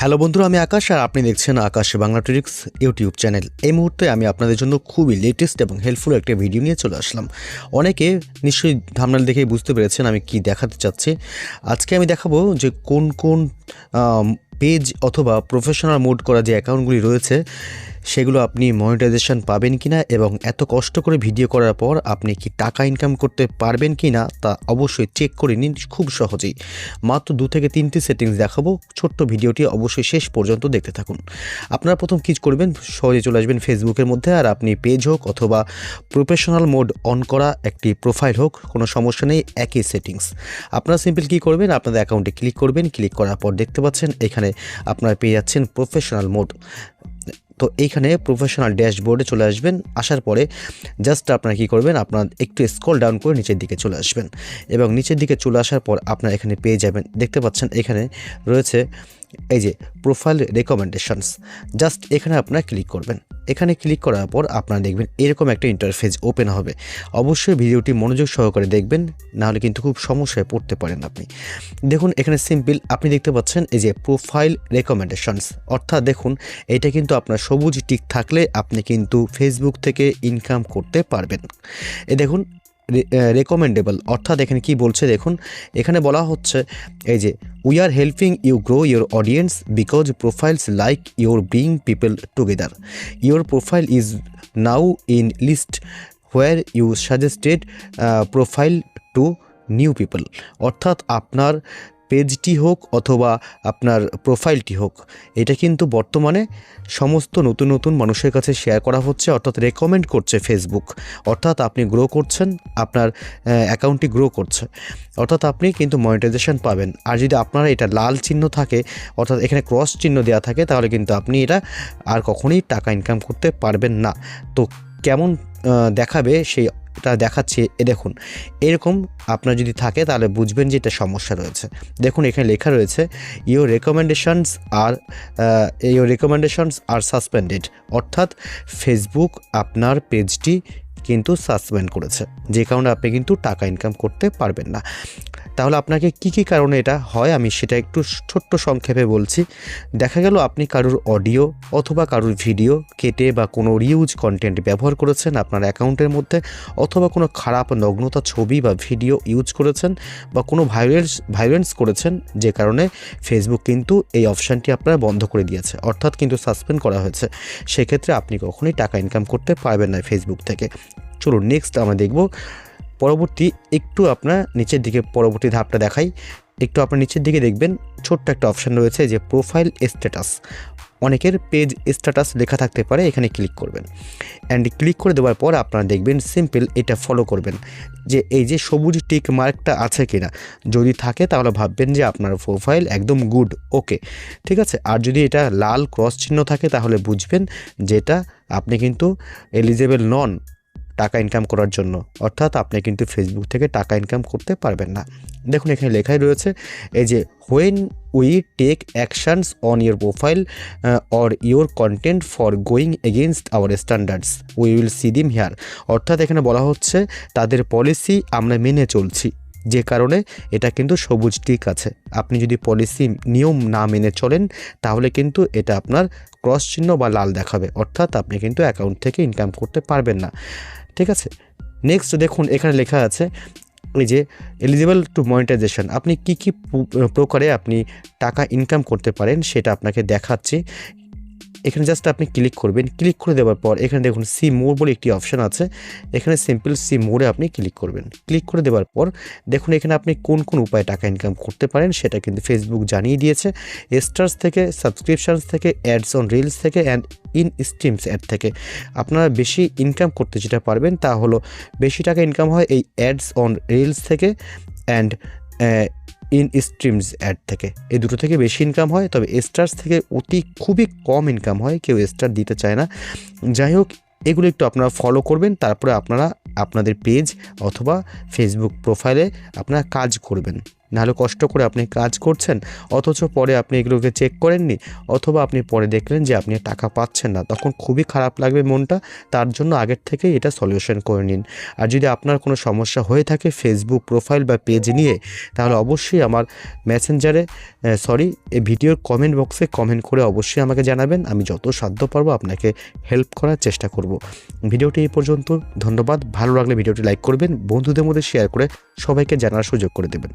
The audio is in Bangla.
হ্যালো বন্ধুরা, আমি আকাশ আর আপনি দেখছেন আকাশ বাংলা ট্রিক্স ইউটিউব চ্যানেল। এই মুহূর্তে আমি আপনাদের জন্য খুবই লেটেস্ট এবং হেল্পফুল একটা ভিডিও নিয়ে চলে আসলাম। অনেকে নিশ্চয়ই থাম্বনেল দেখেই বুঝতে পেরেছেন আমি কি দেখাতে চাচ্ছি। আজকে আমি দেখাবো যে কোন কোন পেজ অথবা প্রফেশনাল মোড করা যে অ্যাকাউন্টগুলি রয়েছে সেগুলো আপনি মনিটাইজেশন পাবেন কিনা এবং এত কষ্ট করে ভিডিও করার পর আপনি কি টাকা ইনকাম করতে পারবেন কিনা তা অবশ্যই চেক করে নিন খুব সহজেই। মাত্র 2 থেকে 3টি সেটিংস দেখাবো। ছোট্ট ভিডিওটি অবশ্যই শেষ পর্যন্ত দেখতে থাকুন। আপনারা প্রথম কি করবেন, সহজে চলে আসবেন ফেসবুকের মধ্যে, আর আপনি পেজ হোক অথবা প্রফেশনাল মোড অন করা একটি প্রোফাইল হোক, কোনো সমস্যা নেই, একই সেটিংস। আপনারা সিম্পল কী করবেন, আপনাদের অ্যাকাউন্টে ক্লিক করবেন। ক্লিক করার পর দেখতে পাচ্ছেন এখানে আপনারা পেয়ে যাচ্ছেন প্রফেশনাল মোড। তো এইখানে প্রফেশনাল ড্যাশবোর্ডে চলে আসবেন। আসার পরে জাস্ট আপনারা কী করবেন, আপনার একটু স্ক্রল ডাউন করে নিচের দিকে চলে আসবেন এবং নিচের দিকে চলে আসার পর আপনারা এখানে পেয়ে যাবেন, দেখতে পাচ্ছেন এখানে রয়েছে এই যে প্রোফাইল রেকমেন্ডেশনস। জাস্ট এখানে আপনারা ক্লিক করবেন। এখানে ক্লিক করার পর আপনারা দেখবেন এরকম একটা ইন্টারফেস ওপেন হবে। অবশ্যই ভিডিওটি মনোযোগ সহকারে দেখবেন, নাহলে কিন্তু খুব সমস্যায় পড়তে পারেন আপনি। দেখুন এখানে সিম্পল আপনি দেখতে পাচ্ছেন এই যে প্রোফাইল রেকমেন্ডেশনস, অর্থাৎ দেখুন এটা কিন্তু আপনার সবুজ টিক থাকলে আপনি কিন্তু ফেসবুক থেকে ইনকাম করতে পারবেন। দেখুন রেকমেন্ডেবল, অর্থাৎ এখানে কি বলছে দেখুন, এখানে বলা হচ্ছে এই যে we are helping you grow your audience because profiles like your bring people together. Your profile is now in list where you suggested profile to new people. অর্থাৎ আপনার পেজটি হোক অথবা আপনার প্রোফাইলটি হোক, এটা কিন্তু বর্তমানে সমস্ত নতুন নতুন মানুষের কাছে শেয়ার করা হচ্ছে, অর্থাৎ রেকমেন্ড করছে ফেসবুক। অর্থাৎ আপনি গ্রো করছেন, আপনার অ্যাকাউন্টটি গ্রো করছে, অর্থাৎ আপনি কিন্তু মনিটাইজেশন পাবেন। আর যদি আপনার এটা লাল চিহ্ন থাকে, অর্থাৎ এখানে ক্রস চিহ্ন দেওয়া থাকে, তাহলে কিন্তু আপনি এটা আর কখনোই টাকা ইনকাম করতে পারবেন না। তো কেমন দেখাবে সেইটা দেখাচ্ছে, দেখুন এরকম আপনার যদি থাকে তাহলে বুঝবেন যে এটা সমস্যা রয়েছে। দেখুন এখানে লেখা রয়েছে ইউর রেকমেন্ডেশনস আর সাসপেন্ডেড, অর্থাৎ ফেসবুক আপনার পেজটি কিন্তু সাসপেন্ড করেছে, যে কারণে আপনি কিন্তু টাকা ইনকাম করতে পারবেন না। তাহলে আপনাকে কি কারণে এটা হয় আমি সেটা একটু ছোট্ট সংক্ষেপে বলছি। দেখা গেল আপনি কারোর অডিও অথবা কারোর ভিডিও কেটে বা কোনো রিউজ কন্টেন্ট ব্যবহার করেছেন আপনার অ্যাকাউন্টের মধ্যে, অথবা কোনো খারাপ নগ্নতা ছবি বা ভিডিও ইউজ করেছেন বা কোনো ভায়োলেন্স করেছেন, যে কারণে ফেসবুক কিন্তু এই অপশানটি আপনার বন্ধ করে দিয়েছে, অর্থাৎ কিন্তু সাসপেন্ড করা হয়েছে। সেক্ষেত্রে আপনি কখনোই টাকা ইনকাম করতে পারবেন না ফেসবুক থেকে। চলুন নেক্সট আমরা দেখব পরবর্তী, একটু আপনার নিচের দিকে পরবর্তী ধাপটা দেখাই। একটু আপনার নিচের দিকে দেখবেন ছোট্ট একটা অপশান রয়েছে যে প্রোফাইল স্ট্যাটাস। অনেকের পেজ স্ট্যাটাস লেখা থাকতে পারে, এখানে ক্লিক করবেন। অ্যান্ড ক্লিক করে দেওয়ার পর আপনারা দেখবেন সিম্পল এটা ফলো করবেন যে এই যে সবুজ টিক মার্কটা আছে কিনা, যদি থাকে তাহলে ভাববেন যে আপনার প্রোফাইল একদম গুড, ওকে, ঠিক আছে। আর যদি এটা লাল ক্রস চিহ্ন থাকে তাহলে বুঝবেন যেটা আপনি কিন্তু এলিজেবল নন টাকা ইনকাম করার জন্য, অর্থাৎ আপনি কিন্তু ফেসবুক থেকে টাকা ইনকাম করতে পারবেন না। দেখুন এখানে লেখাই রয়েছে এই যে when we take actions on your profile or your content for going against our standards we will see them here. অর্থাৎ এখানে বলা হচ্ছে তাদের পলিসি আমরা মেনে চলছি, যে কারণে এটা কিন্তু সবুজ টিক আছে। আপনি যদি পলিসি নিয়ম না মেনে চলেন তাহলে কিন্তু এটা আপনার ক্রস চিহ্ন বা লাল দেখাবে, অর্থাৎ আপনি কিন্তু অ্যাকাউন্ট থেকে ইনকাম করতে পারবেন না, ঠিক আছে। নেক্সট দেখুন এখানে লেখা আছে এই যে এলিজিবল টু মনিটাইজেশন। আপনি কি প্রকারে আপনি টাকা ইনকাম করতে পারেন সেটা আপনাকে দেখাচ্ছি। এখানে জাস্ট আপনি ক্লিক করবেন। ক্লিক করে দেওয়ার পর এখানে দেখুন সি মোর বলে একটি অপশান আছে, এখানে সিম্পল সি মোরে আপনি ক্লিক করবেন। ক্লিক করে দেওয়ার পর দেখুন এখানে আপনি কোন কোন উপায়ে টাকা ইনকাম করতে পারেন সেটা কিন্তু ফেসবুক জানিয়ে দিয়েছে। স্টার্স থেকে, সাবস্ক্রিপশানস থেকে, অ্যাডস অন রিলস থেকে অ্যান্ড ইন স্ট্রিমস অ্যাড থেকে। আপনারা বেশি ইনকাম করতে যেটা পারবেন তা হলো, বেশি টাকা ইনকাম হয় এই অ্যাডস অন রিলস থেকে অ্যান্ড ইন স্ট্রিমস অ্যাড থেকে, এই দুটো থেকে বেশি ইনকাম হয়। তবে স্টার্স থেকে খুবই কম ইনকাম হয়, কেউ স্টার দিতে চায় না। যাই হোক, এগুলো একটু আপনারা ফলো করবেন, তারপরে আপনারা আপনাদের পেজ অথবা ফেসবুক প্রোফাইলে আপনারা কাজ করবেন। নাহলে কষ্ট করে আপনি কাজ করছেন, অথচ পরে আপনি এগুলোকে চেক করেননি, অথবা আপনি পরে দেখলেন যে আপনি টাকা পাচ্ছেন না, তখন খুবই খারাপ লাগবে মনটা। তার জন্য আগের থেকেই এটা সলিউশন করে নিন। আর যদি আপনার কোনো সমস্যা হয়ে থাকে ফেসবুক প্রোফাইল বা পেজ নিয়ে, তাহলে অবশ্যই আমার মেসেঞ্জারে এই ভিডিওর কমেন্ট বক্সে কমেন্ট করে অবশ্যই আমাকে জানাবেন। আমি যত সাধ্য পারবো আপনাকে হেল্প করার চেষ্টা করব। ভিডিওটি এই পর্যন্ত, ধন্যবাদ। ভালো লাগলে ভিডিওটি লাইক করবেন, বন্ধুদের মধ্যে শেয়ার করে সবাইকে জানার সুযোগ করে দেবেন।